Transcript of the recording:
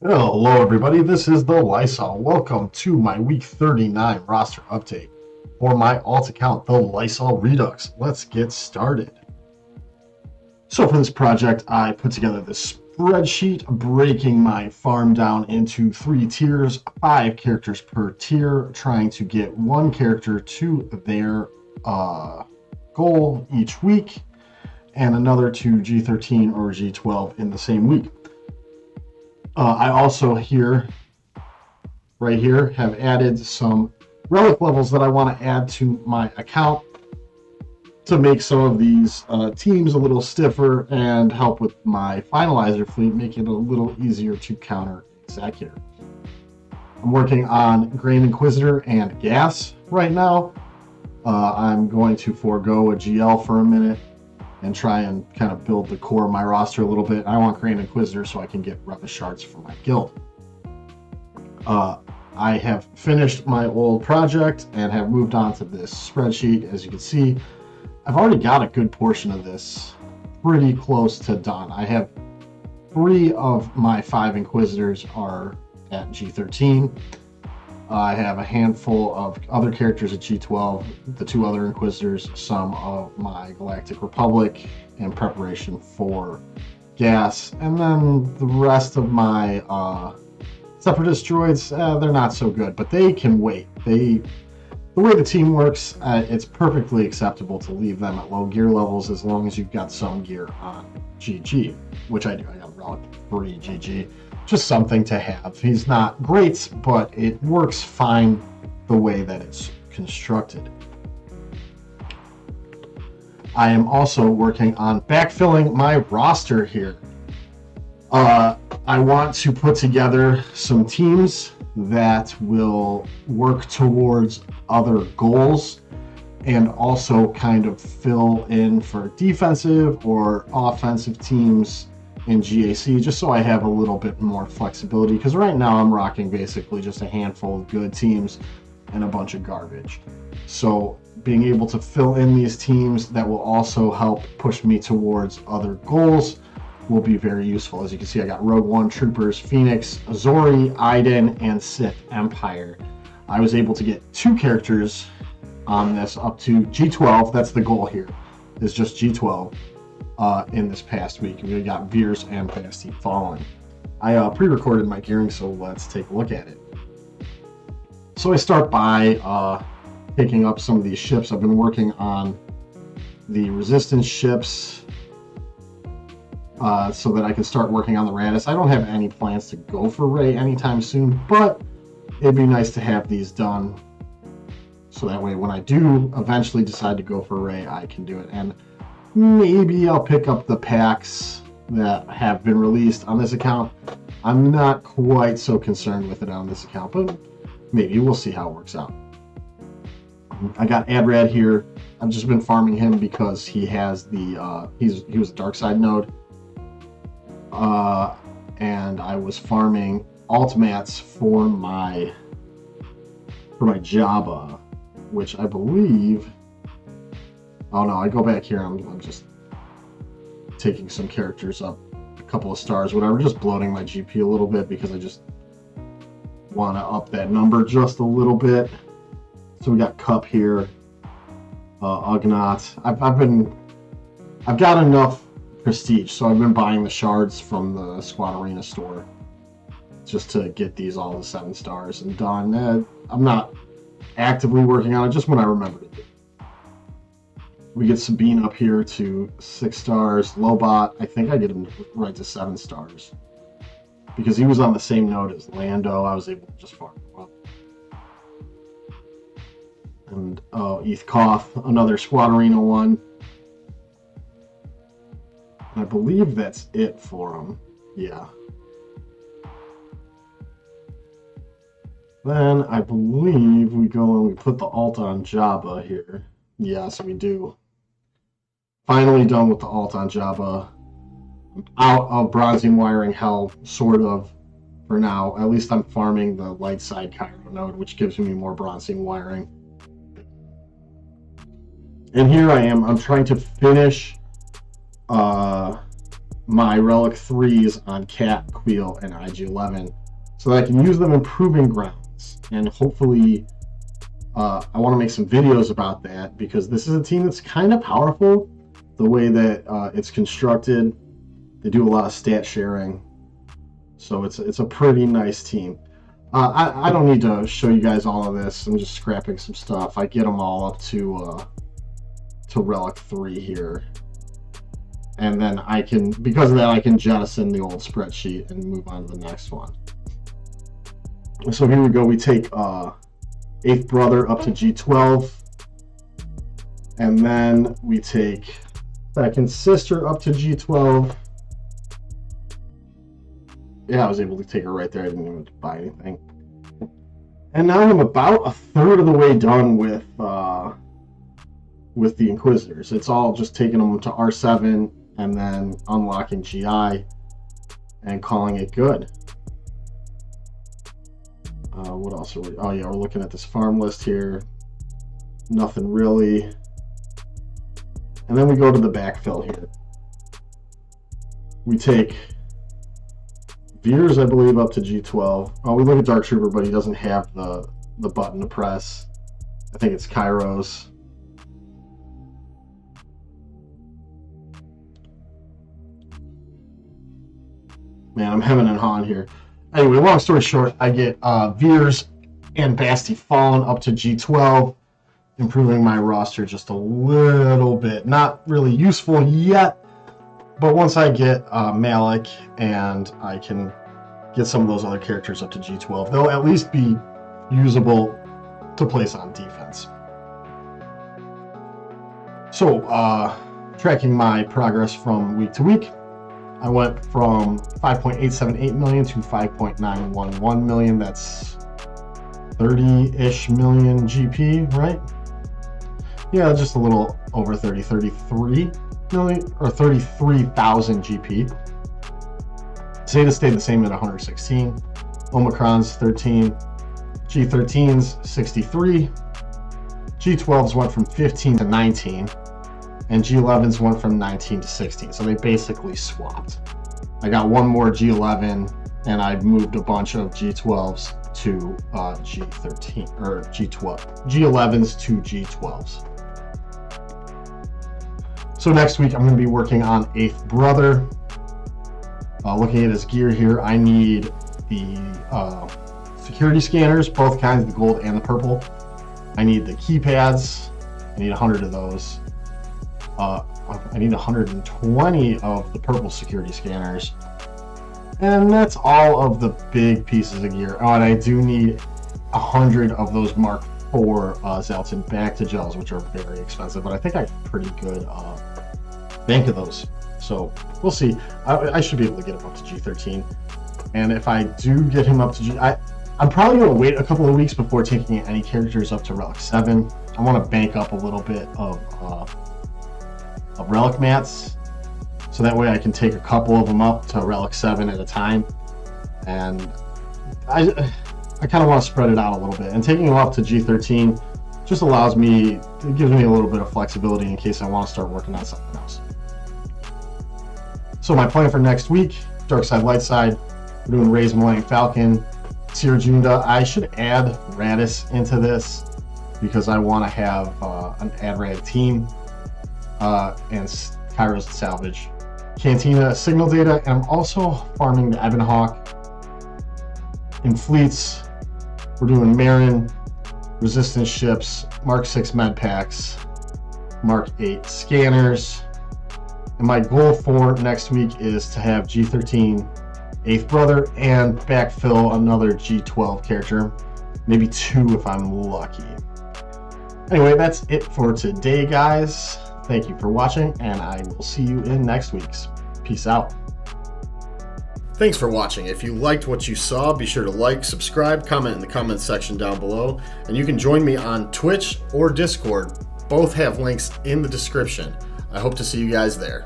Hello, everybody. This is the Lysol. Welcome to my week 39 roster update for my alt account, the Lysol Redux. Let's get started. So, for this project, I put together this spreadsheet breaking my farm down into 3 tiers, 5 characters per tier, trying to get one character to their goal each week and another to G13 or G12 in the same week. I also right here, have added some relic levels that I want to add to my account to make some of these teams a little stiffer and help with my finalizer fleet, make it a little easier to counter Executor. I'm working on Grain Inquisitor and Gas right now. I'm going to forego a GL for a minute and try and kind of build the core of my roster a little bit. I want Grand Inquisitor so I can get Roughest Shards for my guild. I have finished my old project and have moved on to this spreadsheet. As you can see, I've already got a good portion of this pretty close to done. I have 3 of my 5 Inquisitors are at G13. I have a handful of other characters at G12, the 2 other Inquisitors, some of my Galactic Republic in preparation for Gas, and then the rest of my Separatist droids, they're not so good, but they can wait. The way the team works, it's perfectly acceptable to leave them at low gear levels as long as you've got some gear on GG, which I do. I got Relic 3 GG. Just something to have. He's not great, but it works fine the way that it's constructed. I am also working on backfilling my roster here. I want to put together some teams that will work towards other goals and also kind of fill in for defensive or offensive teams in GAC, just so I have a little bit more flexibility, because right now I'm rocking basically just a handful of good teams and a bunch of garbage. So being able to fill in these teams that will also help push me towards other goals will be very useful. As you can see, I got Rogue One, Troopers, Phoenix, Azori, Iden, and Sith Empire. I was able to get 2 characters on this up to G12. That's the goal here, is just G12. In this past week, we got Veers and Bastille Fallen. I pre-recorded my gearing, so let's take a look at it. So I start by picking up some of these ships. I've been working on the Resistance ships so that I can start working on the Radis. I don't have any plans to go for Rey anytime soon, but it'd be nice to have these done so that way when I do eventually decide to go for Rey, I can do it. And maybe I'll pick up the packs that have been released on this account. I'm not quite so concerned with it on this account, but maybe we'll see how it works out. I got Adrad here. I've just been farming him because he has the he was a dark side node, and I was farming alt mats for my Jabba, which I believe. Oh no, I go back here, I'm just taking some characters up a couple of stars, whatever, just bloating my GP a little bit because I just want to up that number just a little bit. So we got Cup here, Ugnaught. I've got enough prestige, so I've been buying the shards from the Squad Arena store just to get these all to 7 stars and done. I'm not actively working on it, just when I remember to do. We get Sabine up here to 6 stars. Lobot, I think I get him right to 7 stars. Because he was on the same node as Lando, I was able to just farm him up. And Eth Koth, another Squad Arena one. I believe that's it for him. Yeah. Then I believe we go and we put the alt on Jabba here. Yes, we do. Finally done with the alt on Jabba. I'm out of bronzing wiring hell, sort of, for now. At least I'm farming the light side Cairo node, which gives me more bronzing wiring. And here I am. I'm trying to finish my Relic 3s on Cat, Queel, and IG-11 so that I can use them in Proving Grounds. And hopefully, I want to make some videos about that because this is a team that's kind of powerful. The way that it's constructed, they do a lot of stat sharing. So it's a pretty nice team. I don't need to show you guys all of this. I'm just scrapping some stuff. I get them all up to Relic 3 here. And then I can, because of that, I can jettison the old spreadsheet and move on to the next one. So here we go. We take 8th Brother up to G12. And then we take 2nd Sister up to G12. Yeah, I was able to take her right there. I didn't even buy anything. And now I'm about a third of the way done with the Inquisitors. It's all just taking them to R7 and then unlocking GI and calling it good. What else are we? Oh yeah, we're looking at this farm list here. Nothing really. And then we go to the backfill here. We take Veers, I believe, up to G12. Oh, we look at Dark Trooper, but he doesn't have the button to press. I think it's Kairos. Man, I'm hemming and hawing here. Anyway, long story short, I get Veers and Basti Fallen up to G12, improving my roster just a little bit. Not really useful yet, but once I get Malik and I can get some of those other characters up to G12, they'll at least be usable to place on defense. So, tracking my progress from week to week, I went from 5.878 million to 5.911 million. That's 30-ish million GP, right? Yeah, just a little over 33 million or 33,000 GP. Zeta stayed the same at 116. Omicron's 13. G13's 63. G12's went from 15 to 19. And G11's went from 19 to 16. So they basically swapped. I got one more G11 and I moved a bunch of G12s to G13 or G12. G11s to G12s. So next week I'm going to be working on 8th Brother. Looking at his gear here, I need the security scanners, both kinds, the gold and the purple. I need the keypads. I need 100 of those. I need 120 of the purple security scanners. And that's all of the big pieces of gear. Oh, and I do need 100 of those Mark IV Zelton back to gels, which are very expensive, but I think I have a pretty good bank of those. So we'll see. I should be able to get him up to G13. And if I do get him up to G, I'm probably going to wait a couple of weeks before taking any characters up to Relic 7. I want to bank up a little bit of Relic mats, so that way I can take a couple of them up to Relic 7 at a time. And I kind of want to spread it out a little bit. And taking them up to G13 just allows me, it gives me a little bit of flexibility in case I want to start working on something else. So my plan for next week, Dark Side, Light Side, we're doing Ray's Millennium Falcon, Seer Junda. I should add Radis into this because I want to have an ad-rad team, and Kairos Salvage. Cantina Signal Data, and I'm also farming the Ebon Hawk. In fleets, we're doing Marin, Resistance ships, Mark 6 med packs, Mark 8 scanners. And my goal for next week is to have G13 8th Brother and backfill another G12 character, maybe 2 if I'm lucky. Anyway, that's it for today, guys. Thank you for watching, and I will see you in next week's. Peace out. Thanks for watching. If you liked what you saw, be sure to like, subscribe, comment in the comments section down below, and you can join me on Twitch or Discord. Both have links in the description. I hope to see you guys there.